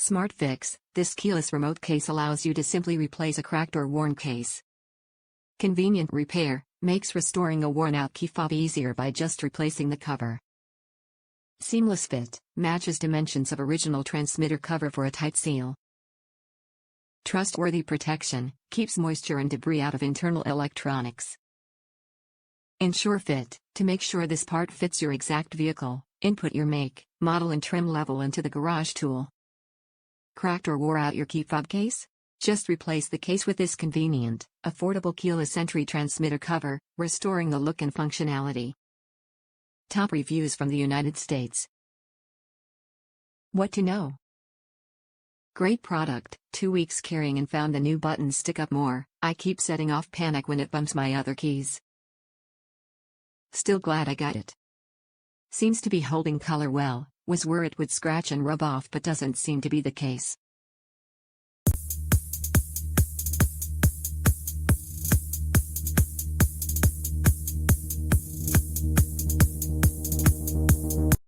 Smart Fix: this keyless remote case allows you to simply replace a cracked or worn case. Convenient repair: makes restoring a worn-out key fob easier by just replacing the cover. Seamless fit: matches dimensions of original transmitter cover for a tight seal. Trustworthy protection: keeps moisture and debris out of internal electronics. Ensure fit: to make sure this part fits your exact vehicle, input your make, model and trim level into the garage tool. Cracked or wore out your key fob case? Just replace the case with this convenient, affordable keyless entry transmitter cover, restoring the look and functionality. Top reviews from the United States. What to know? Great product, 2 weeks carrying and found the new buttons stick up more. I keep setting off panic when it bumps my other keys. Still glad I got it. Seems to be holding color well, was worried it would scratch and rub off but doesn't seem to be the case.